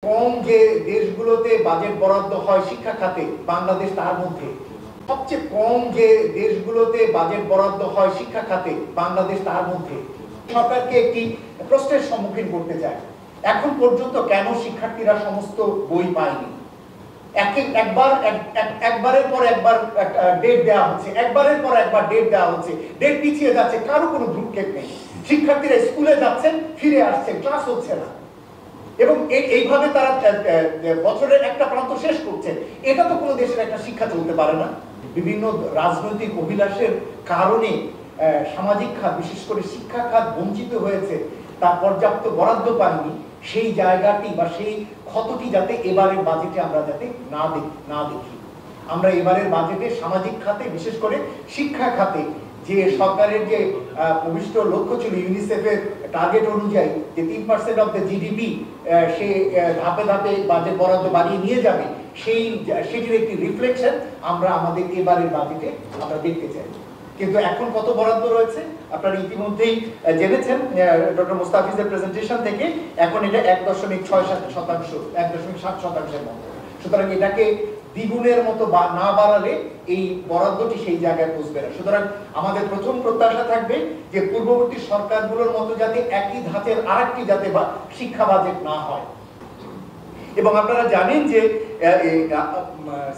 কম যে দেশগুলোতে বাজেট বরাদ্দ হয় শিক্ষা খাতে বাংলাদেশ তার মধ্যে। সবচেয়ে কম যে দেশগুলোতে বাজেট বরাদ্দ হয় শিক্ষা খাতে বাংলাদেশ তার মধ্যে। সরকারকে একটি প্রশ্নের সম্মুখীন করতে চায়, এখন পর্যন্ত কেন শিক্ষার্থীরা সমস্ত বই পায়নি? একবারের পর একবার ডেট দেওয়া হচ্ছে, একবারের পর একবার ডেট দেওয়া হচ্ছে, ডেট পিছিয়ে যাচ্ছে, কারো কোনো ভ্রুক্ষেপ নেই। শিক্ষার্থীরা স্কুলে যাচ্ছেন, ফিরে আসছেন, ক্লাস হচ্ছে না, এবং এইভাবে তারা বছরের একটা প্রান্ত শেষ করছে। এটা তো কোনো দেশের একটা শিক্ষা চলতে পারে না। বিভিন্ন রাজনৈতিক অভিলাষের কারণে সামাজিক খাত, বিশেষ করে শিক্ষা খাত বঞ্চিত হয়েছে, তার পর্যাপ্ত বরাদ্দ পায়নি। সেই জায়গাটি বা সেই ক্ষতটি যাতে এবারের বাজেটে আমরা যাতে না দেখি। আমরা এবারের বাজেটে সামাজিক খাতে, বিশেষ করে শিক্ষা খাতে যে সরকারের যে ভবিষ্যৎ লক্ষ্য ছিল ইউনিসেফের টার্গেট অনুযায়ী যে 3% অফ দ্য জিডিপি সে ধাপে ধাপে বাজেট বরাদ্দ বাড়িয়ে নিয়ে যাবে, সেটির একটি রিফ্লেকশন আমরা আমাদের এবারের বাজেটে আমরা দেখতে চাই। কিন্তু এখন কত বরাদ্দ রয়েছে আপনারা ইতিমধ্যেই জেনেছেন ডক্টর মুস্তাফিজের প্রেজেন্টেশন থেকে। এখন এটা 1.67%, 1.7%-এর মতো। সুতরাং এটাকে দ্বিগুণের মতো না বাড়ালে এই বরাদ্দটি সেই জায়গায় পৌঁছবে না। সুতরাং আমাদের প্রথম প্রত্যাশা থাকবে যে পূর্ববর্তী সরকারগুলোর মতো যাতে একই ধাঁচের আরেকটি যাতে শিক্ষা বাজেট না হয়। এবং আপনারা জানেন যে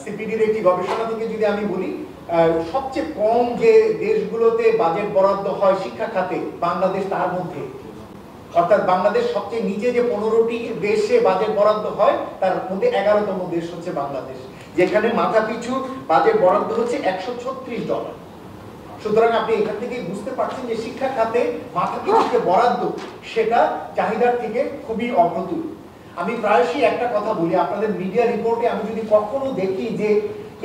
সিপিডির একটি গবেষণা থেকে যদি আমি বলি, সবচেয়ে কম যে দেশগুলোতে বাজেট বরাদ্দ হয় শিক্ষা খাতে বাংলাদেশ তার মধ্যে। অর্থাৎ বাংলাদেশ সবচেয়ে নিচে যে 15টি দেশে বাজেট বরাদ্দ হয় তার মধ্যে 11তম দেশ হচ্ছে বাংলাদেশ, যেখানে মাথা পিছু বাজেট বরাদ্দ হচ্ছে $136। সুতরাং আপনি এখান থেকে বুঝতে পারছেন যে শিক্ষা খাতে মাথা পিছু যে বরাদ্দ সেটা চাহিদার থেকে খুবই অপ্রতুল। আমি প্রায়শই একটা কথা বলি, আপনাদের মিডিয়া রিপোর্টে আমি যদি কখনো দেখি যে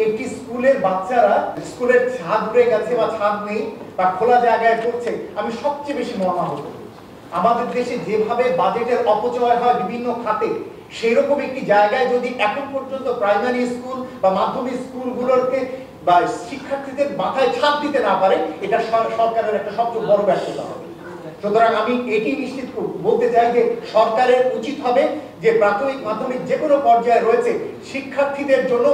একটি স্কুলের বাচ্চারা স্কুলের ছাদ উড়ে গেছে বা ছাদ নেই বা খোলা জায়গায় পড়ছে, আমি সবচেয়ে বেশি মর্মাহত। আমাদের দেশে যেভাবে বাজেটের অপচয় হয় বিভিন্ন খাতে, সেই রকম একটি জায়গায় যদি এখন পর্যন্ত প্রাইমারি স্কুল বা মাধ্যমিক স্কুলগুলোকে বা শিক্ষার্থীদের মাথায় ছাদ দিতে না পারে, এটা সরকারের একটা সবচেয়ে বড় ব্যর্থতা হবে। সুতরাং আমি এটি নিশ্চিত বলতে চাই যে সরকারের উচিত হবে যে প্রাথমিক মাধ্যমিক যে কোনো পর্যায়ে রয়েছে শিক্ষার্থীদের জন্য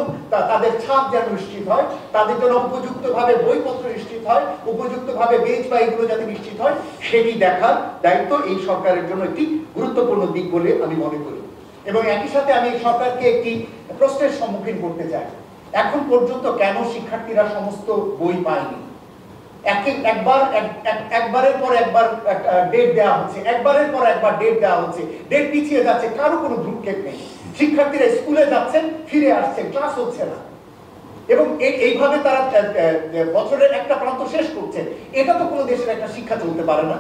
তাদের ছাদ যেন নিশ্চিত হয়, তাদের জন্য উপযুক্তভাবে বইপত্র নিশ্চিত হয়, উপযুক্তভাবে বেঞ্চ বা এগুলো যাতে নিশ্চিত হয়, সেটি দেখার দায়িত্ব এই সরকারের জন্য একটি গুরুত্বপূর্ণ দিক বলে আমি মনে করি। এবং একই সাথে আমি সরকারকে একটি প্রশ্নের সম্মুখীন করতে চাই, এখন পর্যন্ত কেন শিক্ষার্থীরা সমস্ত বই পায়নি? একবারের পর একবার ডেট দেওয়া হচ্ছে, একবারের পর একবার ডেট দেওয়া হচ্ছে, ডেট পিছিয়ে যাচ্ছে, কারো কোনো ভ্রুক্ষেপ নেই। শিক্ষার্থীরা স্কুলে যাচ্ছেন, ফিরে আসছেন, ক্লাস হচ্ছে না, এবং এইভাবে তারা বছরের একটা প্রান্ত শেষ করছে। এটা তো কোনো দেশের একটা শিক্ষা চলতে পারে না।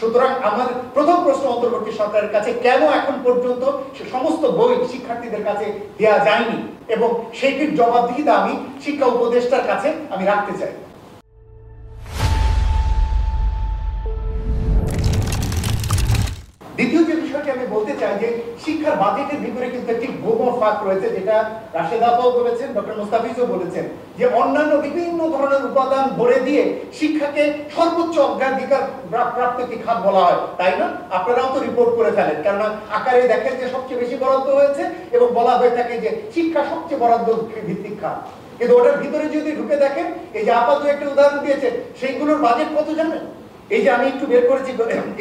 সুতরাং আমার প্রথম প্রশ্ন অন্তর্বর্তী সরকারের কাছে, কেন এখন পর্যন্ত সমস্ত বই শিক্ষার্থীদের কাছে দেওয়া যায়নি, এবং সেইটির জবাবদিহিতা আমি শিক্ষা উপদেষ্টার কাছে আমি রাখতে চাই। দ্বিতীয় যে বিষয়টি আমি বলতে চাই যে শিক্ষার বাজেটের ভিতরে কিন্তু একটি গোপন ফাঁক রয়েছে, যেটা রাশেদ আপাও বলেছেন, ডক্টর মুস্তাফিজও বলেছেন, যে অন্যান্য বিভিন্ন ধরনের উপাদান ভরে দিয়ে শিক্ষাকে সর্বোচ্চ অগ্রাধিকার প্রাপ্ত একটি খাত বলা হয়, তাই না? আপনারাও তো রিপোর্ট করে ফেলেন, কেননা আকারে দেখেন যে সবচেয়ে বেশি বরাদ্দ হয়েছে এবং বলা হয়ে থাকে যে শিক্ষা সবচেয়ে বরাদ্দ ভিত্তিক খাত। কিন্তু ওটার ভিতরে যদি ঢুকে দেখেন, এই যে আপাতত একটা উদাহরণ দিয়েছে, সেইগুলোর বাজেট কত জানেন? এই যে আমি একটু বের করেছি,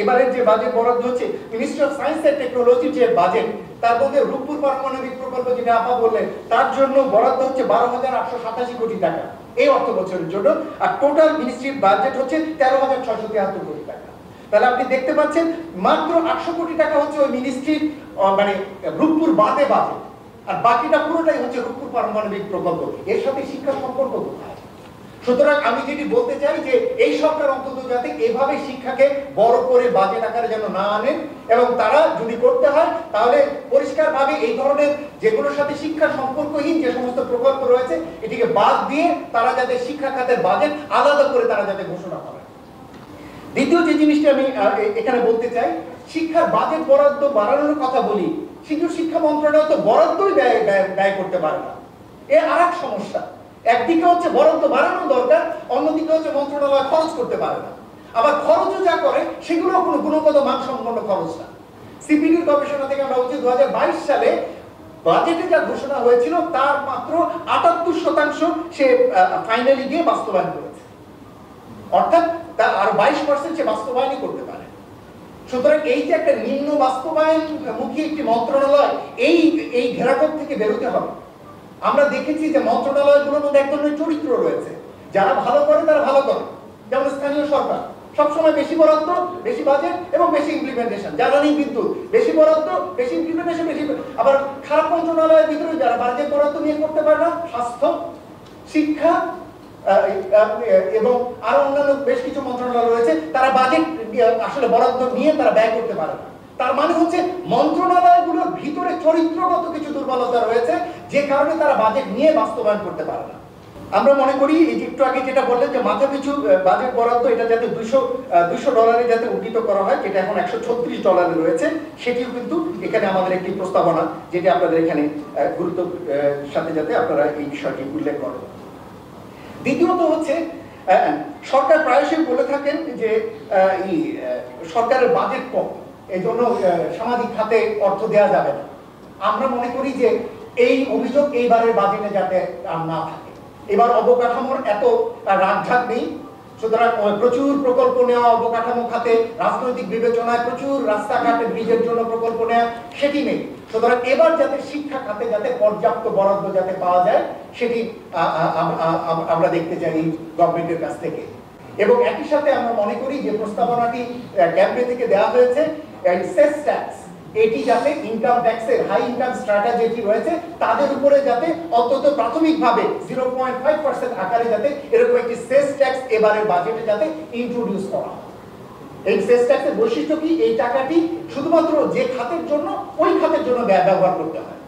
এবারের যে বাজেট বরাদ্দ হচ্ছে মিনিস্ট্রি অফ সায়েন্স এন্ড টেকনোলজির যে বাজেট, তার মধ্যে রূপপুর পারমাণবিক প্রকল্প যেটা আপা বললেন, তার জন্য বরাদ্দ হচ্ছে 12,887 কোটি টাকা এই অর্থ বছরের জন্য, আর টোটাল মিনিস্ট্রির বাজেট হচ্ছে 13,673 কোটি টাকা। তাহলে আপনি দেখতে পাচ্ছেন মাত্র 800 কোটি টাকা হচ্ছে ওই মিনিস্ট্রির মানে রূপপুর বাদে বাজেট, আর বাকিটা পুরোটাই হচ্ছে রূপপুর পারমাণবিক প্রকল্প। এর সাথে শিক্ষার সম্পর্ক কোথায়? সুতরাং আমি যেটি বলতে চাই যে এই সরকার অন্তত যাতে এভাবে শিক্ষাকে বড় করে বাজেট আকারে যেন না আনেন, এবং তারা যদি করতে হয় তাহলে পরিষ্কারভাবে এই ধরনের যেগুলোর সাথে শিক্ষা সম্পর্কহীন যে সমস্ত প্রকল্প রয়েছে এটিকে বাদ দিয়ে তারা যাতে শিক্ষা খাতের বাজেট আলাদা করে তারা যাতে ঘোষণা করেন। দ্বিতীয় যে জিনিসটি আমি এখানে বলতে চাই, শিক্ষার বাজেট বরাদ্দ বাড়ানোর কথা বলি, কিন্তু শিক্ষা মন্ত্রণালয় তো বরাদ্দই ব্যয় করতে পারে না। এর আর এক সমস্যা, একদিকে হচ্ছে বরাদ্দ বাড়ানো দরকার, অন্যদিকে হচ্ছে মন্ত্রণালয় খরচ করতে পারে না। আবার খরচও যা করে সেগুলো কোনো গুণগত মানসম্পন্ন খরচ না। সিপিডির গবেষণা থেকে আমরা বলছি 2022 সালে বাজেটে যা ঘোষণা হয়েছিল তার মাত্র 78% সে ফাইনালি গিয়ে বাস্তবায়ন করেছে, অর্থাৎ তার আরো 22% সে বাস্তবায়নই করতে পারে। সুতরাং এই যে একটা নিম্ন বাস্তবায়ন মুখী একটি মন্ত্রণালয়, এই ঘেরাটোপ থেকে বেরোতে হবে। আমরা দেখেছি যে মন্ত্রণালয়গুলোর মধ্যে এক ধরনের চরিত্র রয়েছে, যারা ভালো করে তারা ভালো করে, যেমন স্থানীয় সরকার সবসময় বেশি বরাদ্দ, বেশি বাজেট এবং বেশি ইমপ্লিমেন্টেশন। জ্বালানি বিদ্যুৎ বেশি বরাদ্দ, বেশি ইমপ্লিমেন্টেশন, বেশি। আবার খারাপ মন্ত্রণালয়ের ভিতরে যারা বাজেট বরাদ্দ নিয়ে করতে পারে না, স্বাস্থ্য, শিক্ষা এবং আরো অন্যান্য বেশ কিছু মন্ত্রণালয় রয়েছে, তারা বাজেট আসলে বরাদ্দ নিয়ে তারা ব্যয় করতে পারে না। তার মানে হচ্ছে মন্ত্রণালয়গুলোর ভিতরে চরিত্রগত কিছু দুর্বলতা রয়েছে, যে কারণে তারা বাজেট নিয়ে বাস্তবায়ন করতে পারে না। আমরা মনে করি এই যে একটু আগে যেটা বললেন যে মাথাপিছু বাজেট বরাদ্দ, এটা যাতে $200 যাতে উন্নীত করা হয়, যেটা এখন $136 রয়েছে, সেটিও কিন্তু এখানে আমাদের একটি প্রস্তাবনা, যেটা আপনাদের এখানে গুরুত্ব সাথে যাতে আপনারা এই বিষয়টি উল্লেখ করেন। দ্বিতীয়ত হচ্ছে সরকার প্রায়শই বলে থাকেন যে সরকারের বাজেট কম, এই জন্য সামাজিক খাতে অর্থ দেওয়া যাবে না। আমরা মনে করি যে এই অভিযোগ এইবারের বাজেটে যাতে আর না থাকে। এবার অবকাঠামোর এত রাগঢাক নেই, সুতরাং প্রচুর প্রকল্প নেওয়া অবকাঠামো খাতে, রাজনৈতিক বিবেচনায় প্রচুর রাস্তাঘাটে ব্রিজের জন্য প্রকল্প নেওয়া, সেটি নেই। সুতরাং এবার যাতে শিক্ষা খাতে যাতে পর্যাপ্ত বরাদ্দ যাতে পাওয়া যায়, সেটি আমরা দেখতে চাই এই গভর্নমেন্টের কাছ থেকে। এবং একই সাথে আমরা মনে করি যে প্রস্তাবনাটি ক্যাবিনেট থেকে দেওয়া হয়েছে, সেস ট্যাক্স, এটি যাতে ইনকাম ট্যাক্সের হাই ইনকাম স্ট্র্যাটা যেটি রয়েছে তাদের উপরে যাতে অন্তত প্রাথমিকভাবে 0.5% আকারে যাতে এরকম একটি সেস ট্যাক্স এবারের বাজেটে যাতে ইন্ট্রোডিউস করা হয়। এই সেস ট্যাক্সের বৈশিষ্ট্য কি? এই টাকাটি শুধুমাত্র যে খাতের জন্য, ওই খাতের জন্য ব্যবহার করতে হয়।